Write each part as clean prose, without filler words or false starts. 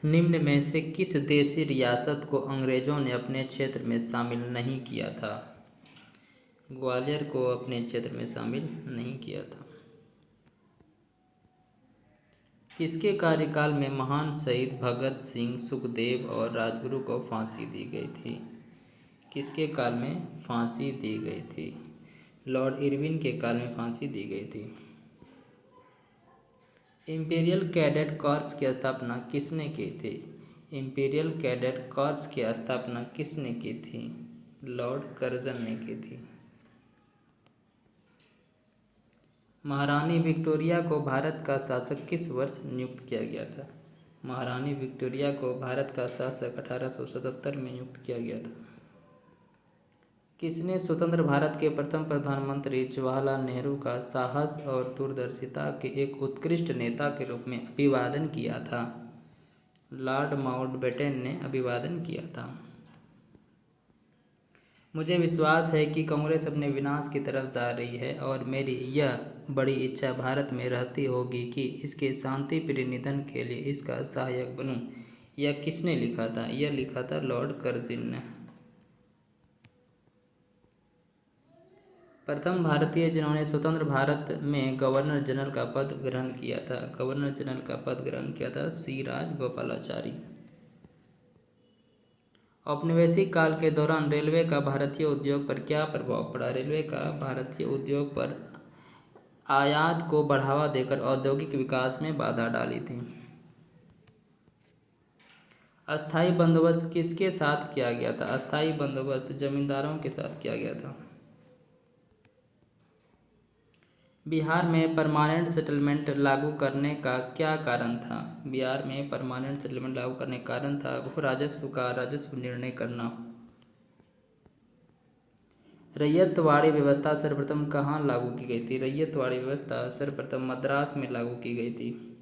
निम्न में से किस देशी रियासत को अंग्रेजों ने अपने क्षेत्र में शामिल नहीं किया था? ग्वालियर को अपने क्षेत्र में शामिल नहीं किया था। किसके कार्यकाल में महान शहीद भगत सिंह, सुखदेव और राजगुरु को फांसी दी गई थी? किसके काल में फांसी दी गई थी? लॉर्ड इरविन के काल में फांसी दी गई थी। इंपीरियल कैडेट कॉर्प्स की स्थापना किसने की थी? इंपीरियल कैडेट कॉर्प्स की स्थापना किसने की थी? लॉर्ड कर्जन ने की थी। महारानी विक्टोरिया को भारत का शासक किस वर्ष नियुक्त किया गया था? महारानी विक्टोरिया को भारत का शासक 1877 में नियुक्त किया गया था। किसने स्वतंत्र भारत के प्रथम प्रधानमंत्री जवाहरलाल नेहरू का साहस और दूरदर्शिता के एक उत्कृष्ट नेता के रूप में अभिवादन किया था? लॉर्ड माउंटबेटन ने अभिवादन किया था। मुझे विश्वास है कि कांग्रेस अपने विनाश की तरफ जा रही है और मेरी यह बड़ी इच्छा भारत में रहती होगी कि इसके शांतिप्रिय निधन के लिए इसका सहायक बनूं। यह किसने लिखा था? यह लिखा था लॉर्ड कर्जन ने। प्रथम भारतीय जिन्होंने स्वतंत्र भारत में गवर्नर जनरल का पद ग्रहण किया था। गवर्नर जनरल का पद ग्रहण किया था सी राजगोपालाचारी। औपनिवेशिक काल के दौरान रेलवे का भारतीय उद्योग पर क्या प्रभाव पड़ा? रेलवे का भारतीय उद्योग पर आयात को बढ़ावा देकर औद्योगिक विकास में बाधा डाली थी। अस्थायी बंदोबस्त किसके साथ किया गया था? अस्थायी बंदोबस्त जमींदारों के साथ किया गया था। बिहार में परमानेंट सेटलमेंट लागू करने का क्या कारण था? बिहार में परमानेंट सेटलमेंट लागू करने का कारण था भू राजस्व का राजस्व निर्णय करना। रैयतवाड़ी व्यवस्था सर्वप्रथम कहाँ लागू की गई थी? रैयतवाड़ी व्यवस्था सर्वप्रथम मद्रास में लागू की गई थी।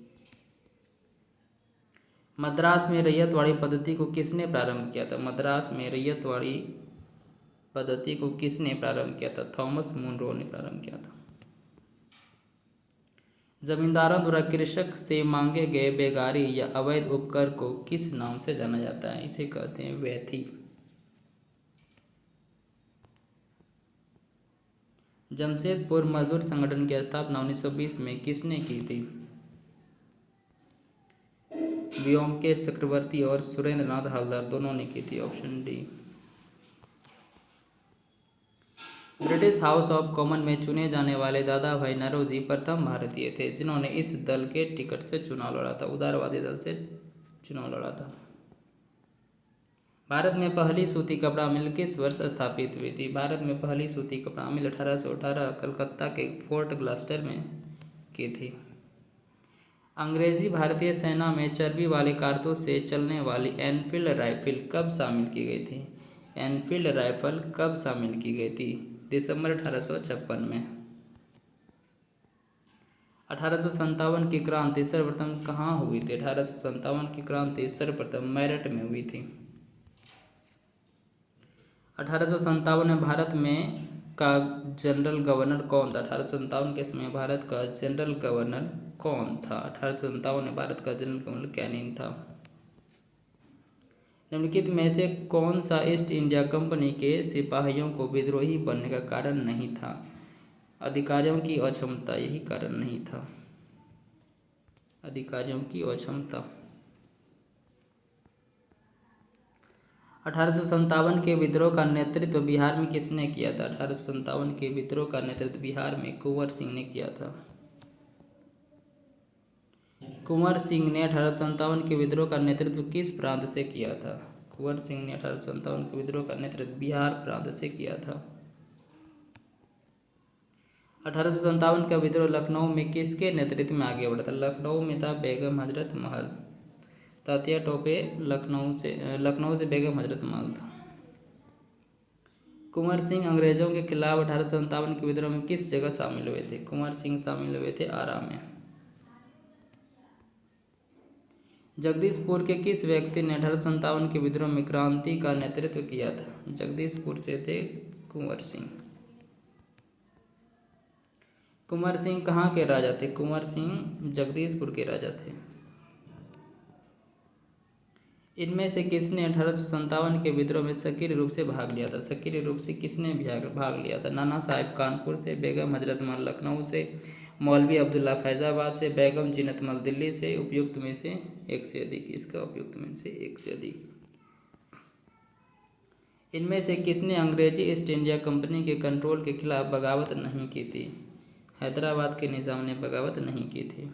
मद्रास में रैयतवाड़ी पद्धति को किसने प्रारंभ किया था? मद्रास में रैयतवाड़ी पद्धति को किसने प्रारंभ किया था? थॉमस मुनरो ने प्रारंभ किया था। जमींदारों द्वारा कृषक से मांगे गए बेगारी या अवैध उपकर को किस नाम से जाना जाता है? इसे कहते हैं वैथी। जमशेदपुर मजदूर संगठन की स्थापना 1920 में किसने की थी? व्योमकेश चक्रवर्ती और सुरेंद्रनाथ हवलदार दोनों ने की थी। Option D. British house of common में चुने जाने वाले दादा भाई नौरोजी प्रथम भारतीय थे जिन्होंने इस दल के टिकट से चुनाव लड़ा था। उदारवादी दल से चुनाव लड़ा था। भारत में पहली सूती कपड़ा मिल किस वर्ष स्थापित हुई थी? भारत में पहली सूती कपड़ा मिल 1818 कलकत्ता के फोर्ट ग्लास्टर में की थी। अंग्रेजी भारतीय सेना में चर्बी वाले कारतूस से चलने वाली एनफील्ड राइफल कब शामिल की गई थी? एनफील्ड राइफल कब शामिल की गई थी? दिसंबर 1856 में। 1857 की क्रांति सर्वप्रथम कहाँ हुई थी? 1857 की क्रांति सर्वप्रथम मेरठ में हुई थी। 1857 में भारत में का जनरल गवर्नर कौन था? 1857 के समय भारत का जनरल गवर्नर कौन था? 1857 में भारत का जनरल गवर्नर कैनिंग था। निम्नलिखित में से कौन सा ईस्ट इंडिया कंपनी के सिपाहियों को विद्रोही बनने का कारण नहीं था? अधिकारियों की अक्षमता यही कारण नहीं था। अधिकारियों की अक्षमता। 1857 के विद्रोह का नेतृत्व बिहार में किसने किया था? 1857 के विद्रोह का नेतृत्व बिहार में कुंवर सिंह ने किया था। कुंवर सिंह ने 1857 के विद्रोह का नेतृत्व किस प्रांत से किया था? कुंवर सिंह ने 1857 के विद्रोह का नेतृत्व बिहार प्रांत से किया था। 1857 का विद्रोह लखनऊ में किसके नेतृत्व में आगे बढ़ा था? लखनऊ में था बेगम हजरत महल। तात्या टोपे लखनऊ से बेगम हजरत महल था। कुंवर सिंह अंग्रेजों के खिलाफ 1857 के विद्रोह में किस जगह शामिल हुए थे? कुंवर सिंह शामिल हुए थे आरा में। जगदीशपुर के किस व्यक्ति ने 1857 के विद्रोह में क्रांति का नेतृत्व किया था? जगदीशपुर से थे कुंवर सिंह। कुंवर सिंह कहाँ के राजा थे? कुंवर सिंह जगदीशपुर के राजा थे। इनमें से किसने 1857 के विद्रोह में सक्रिय रूप से भाग लिया था? सक्रिय रूप से किसने भाग लिया था? नाना साहिब कानपुर से, बेगम हजरत महल लखनऊ से, मौलवी अब्दुल्ला फैज़ाबाद से, बेगम जीनत महल दिल्ली से। उपयुक्त में से एक से अधिक, इसका उपयुक्त में से एक से अधिक। इनमें से किसने अंग्रेजी ईस्ट इंडिया कंपनी के कंट्रोल के खिलाफ बगावत नहीं की थी? हैदराबाद के निज़ाम ने बगावत नहीं की थी।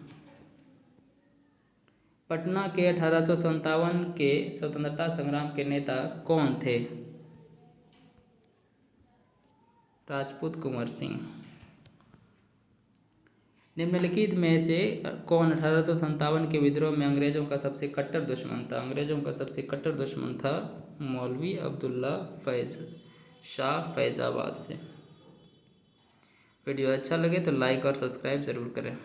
पटना के 1857 के स्वतंत्रता संग्राम के नेता कौन थे? राजपूत कुंवर सिंह। निम्नलिखित में से कौन 1857 के विद्रोह में अंग्रेजों का सबसे कट्टर दुश्मन था? अंग्रेजों का सबसे कट्टर दुश्मन था मौलवी अब्दुल्ला शाह फैज़ाबाद से। वीडियो अच्छा लगे तो लाइक और सब्सक्राइब ज़रूर करें।